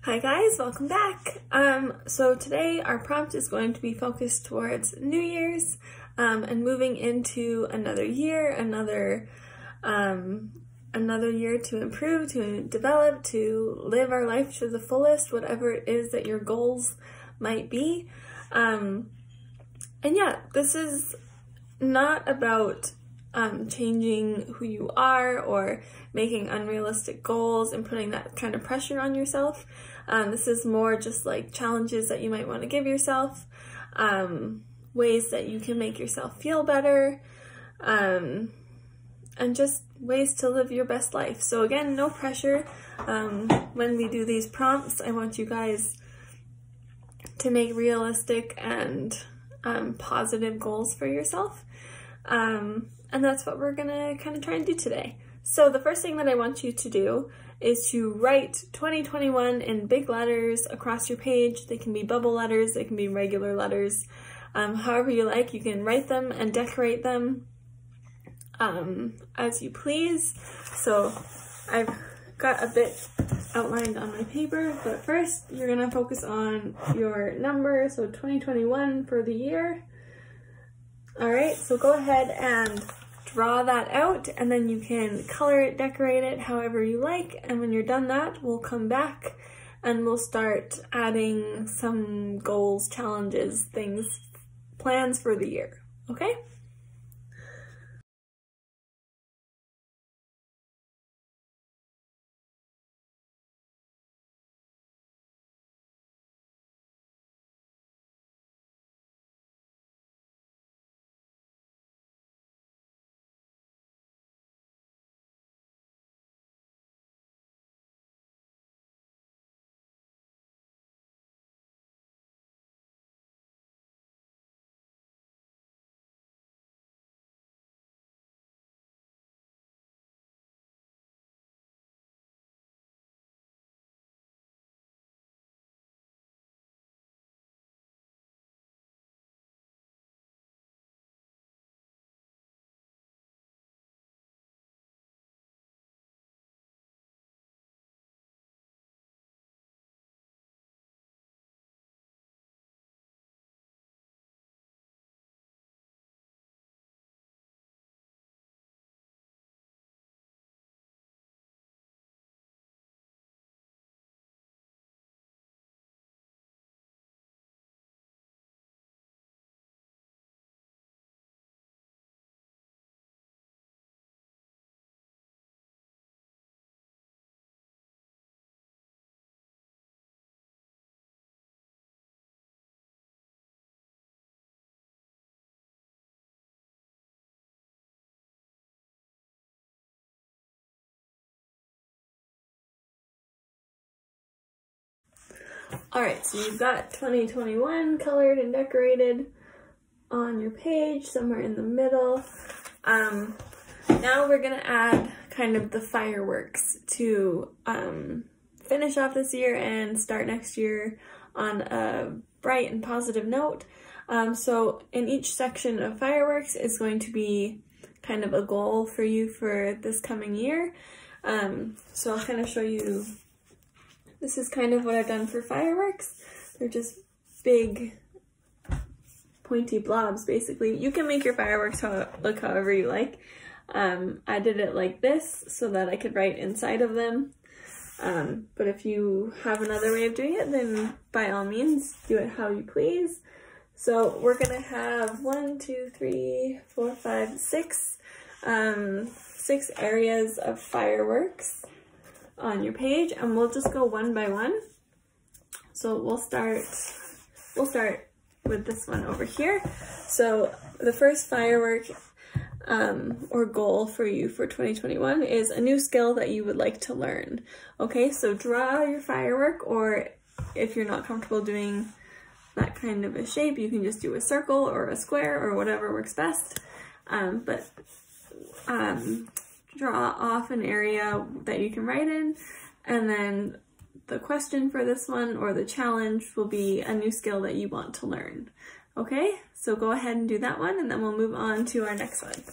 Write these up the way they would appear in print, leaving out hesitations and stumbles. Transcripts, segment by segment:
Hi guys, welcome back. So today our prompt is going to be focused towards New Year's and moving into another year, another year to improve, to develop, to live our life to the fullest, whatever it is that your goals might be. And yeah, this is not about changing who you are or making unrealistic goals and putting that kind of pressure on yourself. This is more just like challenges that you might want to give yourself, ways that you can make yourself feel better, and just ways to live your best life. So again, no pressure. When we do these prompts, I want you guys to make realistic and positive goals for yourself. And that's what we're gonna kind of try and do today. So the first thing that I want you to do is to write 2021 in big letters across your page. They can be bubble letters, they can be regular letters, however you like. You can write them and decorate them as you please. So I've got a bit outlined on my paper, but first you're gonna focus on your number, so 2021 for the year. All right, so go ahead and draw that out, and then you can color it, decorate it however you like, and when you're done that, we'll come back and we'll start adding some goals, challenges, things, plans for the year, okay? All right, so you've got 2021 colored and decorated on your page, somewhere in the middle. Now we're gonna add kind of the fireworks to finish off this year and start next year on a bright and positive note. So in each section of fireworks is going to be kind of a goal for you for this coming year. So I'll kind of show you. This is kind of what I've done for fireworks. They're just big, pointy blobs, basically. You can make your fireworks look however you like. I did it like this so that I could write inside of them. But if you have another way of doing it, then by all means, do it how you please. So we're gonna have 6 areas of fireworks on your page, and we'll just go one by one. So we'll start with this one over here. So the first firework or goal for you for 2021 is a new skill that you would like to learn. Okay, so draw your firework, or if you're not comfortable doing that kind of a shape, you can just do a circle or a square or whatever works best. Draw off an area that you can write in, and then the question for this one, or the challenge, will be a new skill that you want to learn. Okay, so go ahead and do that one, and then we'll move on to our next one.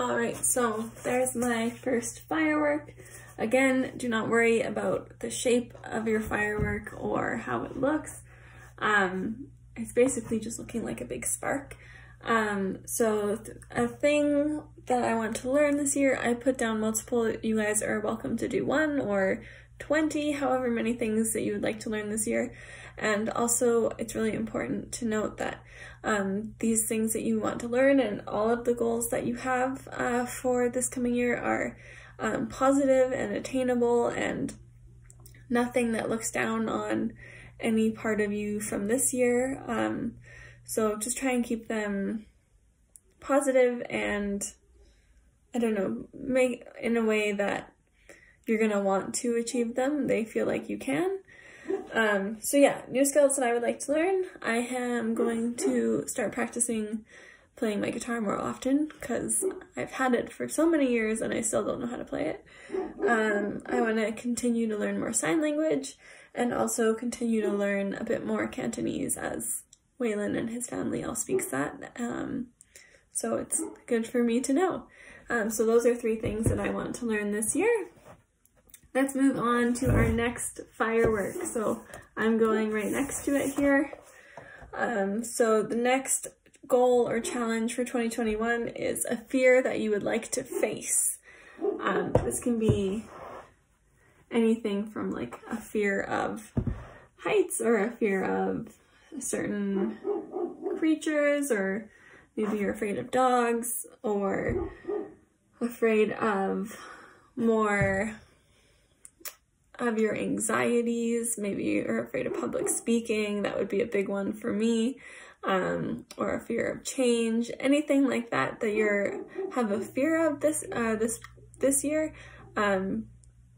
Alright, so there's my first firework. Again, do not worry about the shape of your firework or how it looks. It's basically just looking like a big spark. So a thing that I want to learn this year, I put down multiple. You guys are welcome to do 1 or 20, however many things that you would like to learn this year. And also, it's really important to note that these things that you want to learn and all of the goals that you have for this coming year are positive and attainable, and nothing that looks down on any part of you from this year. So just try and keep them positive and, I don't know, make in a way that you're gonna want to achieve them. They feel like you can. So yeah, new skills that I would like to learn. I am going to start practicing playing my guitar more often because I've had it for so many years and I still don't know how to play it. I want to continue to learn more sign language and also continue to learn a bit more Cantonese, as Waylon and his family all speaks that. So it's good for me to know. So those are 3 things that I want to learn this year. Let's move on to our next firework. So I'm going right next to it here. So the next goal or challenge for 2021 is a fear that you would like to face. This can be anything from like a fear of heights or a fear of certain creatures, or maybe you're afraid of dogs or afraid of more of your anxieties. Maybe you're afraid of public speaking. That would be a big one for me. Or a fear of change, anything like that that you have a fear of this year.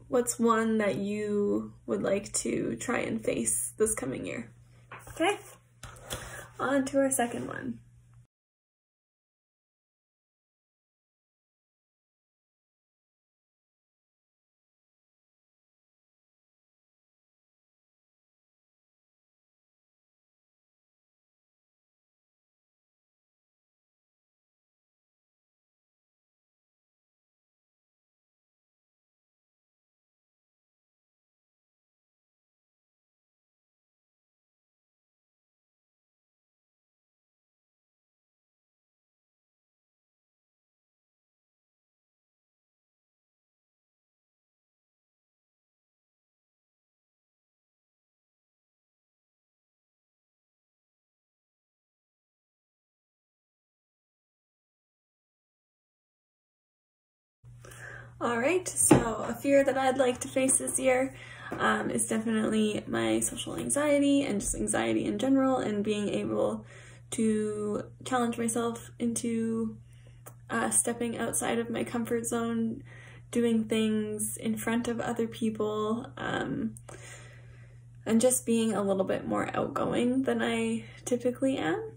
What's one that you would like to try and face this coming year? Okay, on to our second one. Alright, so a fear that I'd like to face this year is definitely my social anxiety and just anxiety in general, and being able to challenge myself into stepping outside of my comfort zone, doing things in front of other people, and just being a little bit more outgoing than I typically am.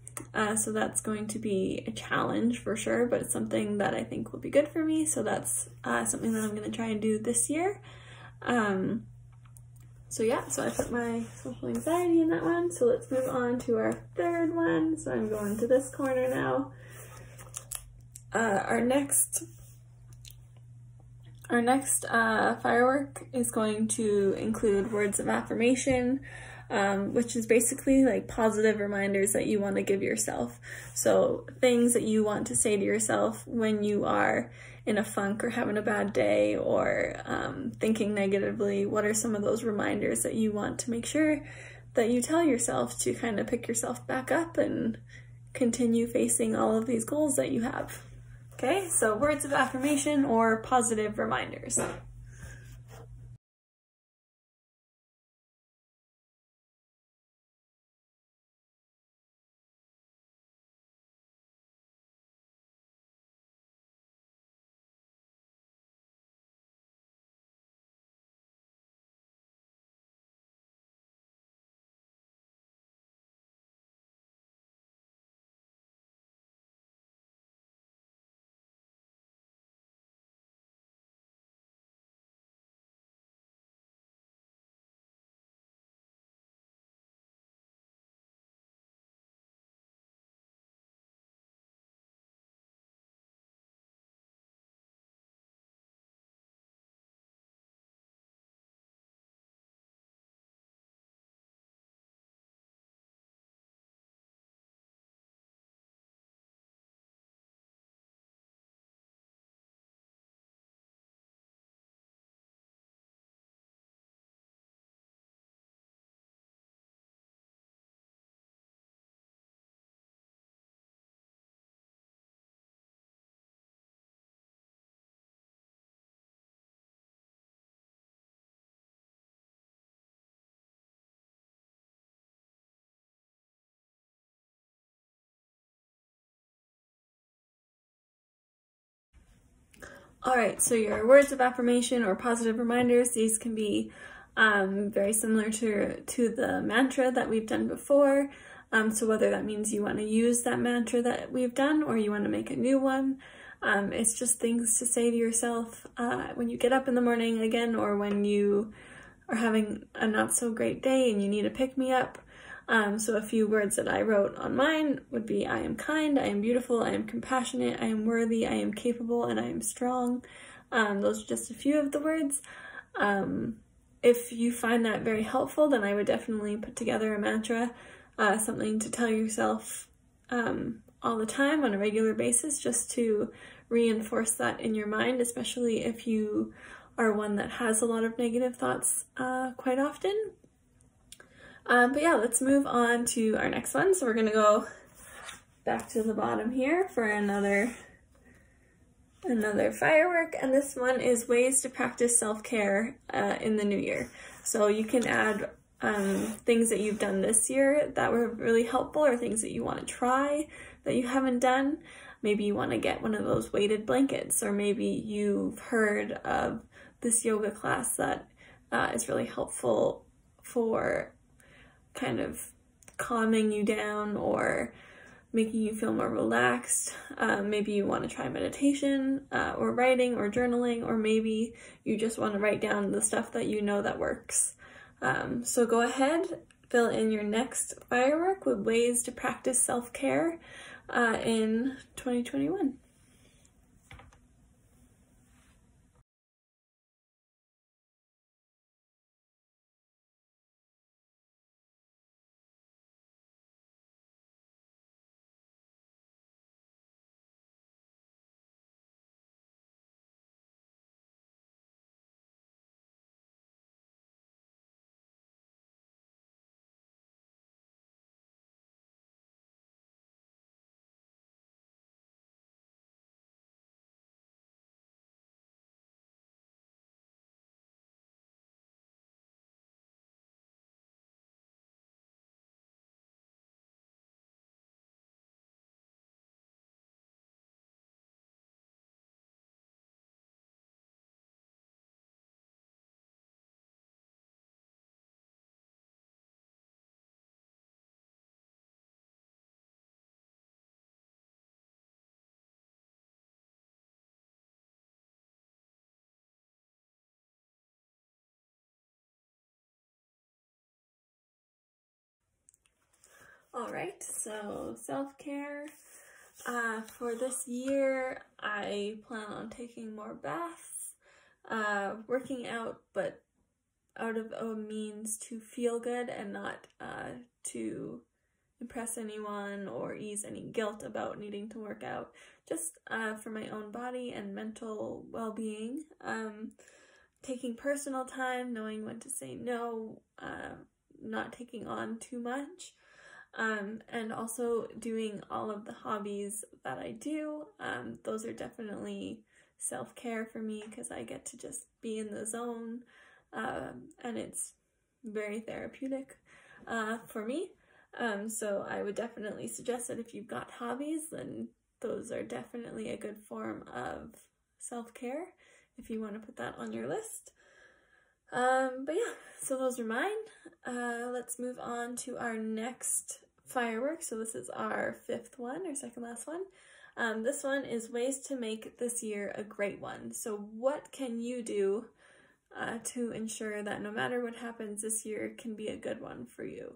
So that's going to be a challenge for sure, but it's something that I think will be good for me. So that's something that I'm going to try and do this year. So yeah, so I put my social anxiety in that one. So let's move on to our third one. So I'm going to this corner now. Our next firework is going to include words of affirmation, which is basically like positive reminders that you want to give yourself. So things that you want to say to yourself when you are in a funk or having a bad day or thinking negatively. What are some of those reminders that you want to make sure that you tell yourself to kind of pick yourself back up and continue facing all of these goals that you have? Okay, so words of affirmation or positive reminders. All right, so your words of affirmation or positive reminders, these can be very similar to the mantra that we've done before. So whether that means you want to use that mantra that we've done or you want to make a new one, it's just things to say to yourself when you get up in the morning again, or when you are having a not so great day and you need a pick-me-up. So a few words that I wrote on mine would be: I am kind, I am beautiful, I am compassionate, I am worthy, I am capable, and I am strong. Those are just a few of the words. If you find that very helpful, then I would definitely put together a mantra, something to tell yourself all the time on a regular basis, just to reinforce that in your mind, especially if you are one that has a lot of negative thoughts quite often. But yeah, let's move on to our next one. So we're going to go back to the bottom here for another firework, and this one is ways to practice self-care in the new year. So you can add things that you've done this year that were really helpful, or things that you want to try that you haven't done. Maybe you want to get one of those weighted blankets, or maybe you've heard of this yoga class that is really helpful for kind of calming you down or making you feel more relaxed. Maybe you want to try meditation or writing or journaling, or maybe you just want to write down the stuff that you know that works. So go ahead, fill in your next firework with ways to practice self-care in 2021. All right, so self-care. For this year, I plan on taking more baths, working out, but out of a means to feel good and not to impress anyone or ease any guilt about needing to work out, just for my own body and mental well-being. Taking personal time, knowing when to say no, not taking on too much. And also doing all of the hobbies that I do. Those are definitely self-care for me because I get to just be in the zone, and it's very therapeutic for me. So I would definitely suggest that if you've got hobbies, then those are definitely a good form of self-care if you want to put that on your list. But yeah, so those are mine. Let's move on to our next firework. So this is our fifth one, or second last one. This one is ways to make this year a great one. So what can you do to ensure that no matter what happens, this year can be a good one for you?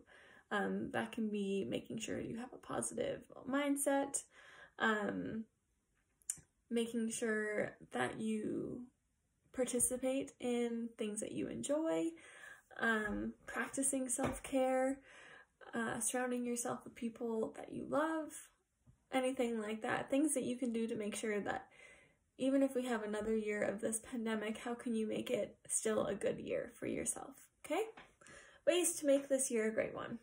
That can be making sure you have a positive mindset, making sure that you participate in things that you enjoy, practicing self-care, surrounding yourself with people that you love, anything like that. Things that you can do to make sure that even if we have another year of this pandemic, how can you make it still a good year for yourself, okay? Ways to make this year a great one.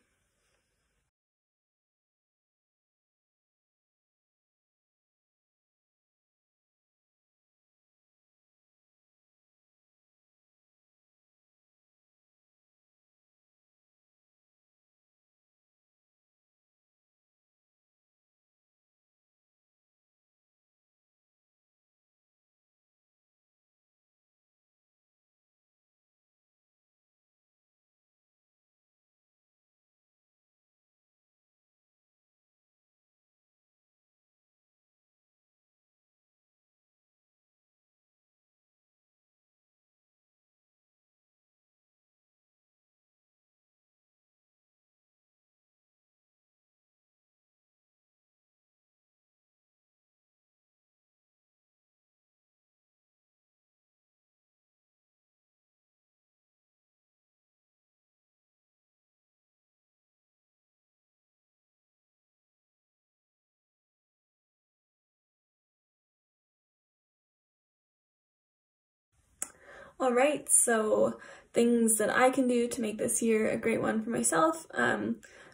All right, so things that I can do to make this year a great one for myself.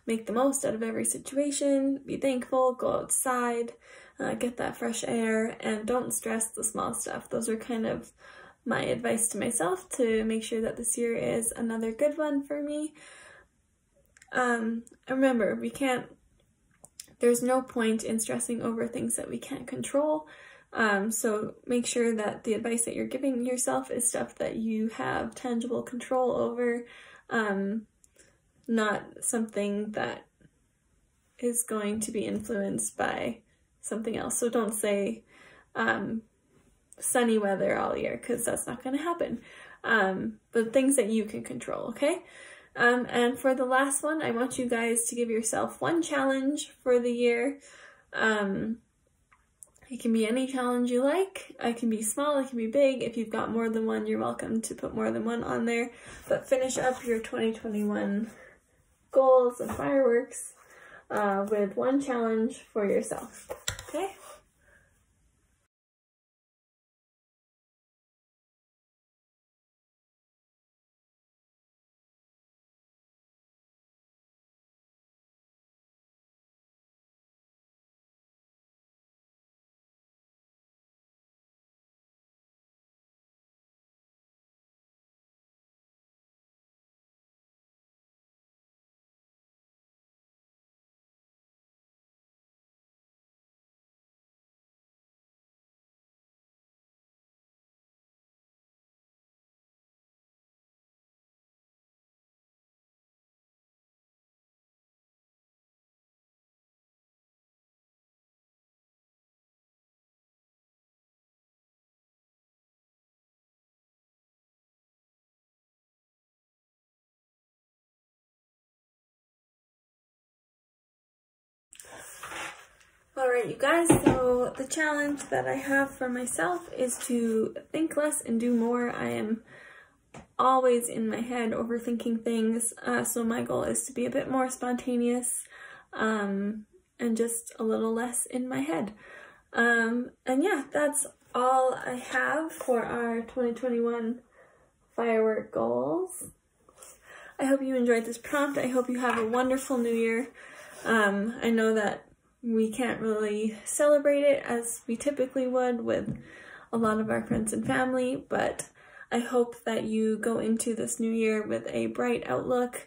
Make the most out of every situation, be thankful, go outside, get that fresh air, and don't stress the small stuff. Those are kind of my advice to myself to make sure that this year is another good one for me. Remember, there's no point in stressing over things that we can't control. So make sure that the advice that you're giving yourself is stuff that you have tangible control over, not something that is going to be influenced by something else. So don't say sunny weather all year, because that's not going to happen. But things that you can control, okay? And for the last one, I want you guys to give yourself one challenge for the year. It can be any challenge you like. It can be small, it can be big. If you've got more than one, you're welcome to put more than one on there. But finish up your 2021 goals and fireworks with one challenge for yourself, okay? Alright, you guys, so the challenge that I have for myself is to think less and do more. I am always in my head overthinking things, so my goal is to be a bit more spontaneous and just a little less in my head. And yeah, that's all I have for our 2021 firework goals. I hope you enjoyed this prompt. I hope you have a wonderful new year. I know that we can't really celebrate it as we typically would with a lot of our friends and family, but I hope that you go into this new year with a bright outlook,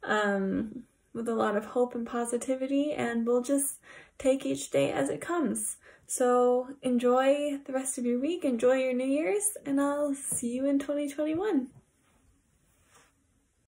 with a lot of hope and positivity, and we'll just take each day as it comes. So enjoy the rest of your week, enjoy your New Year's, and I'll see you in 2021.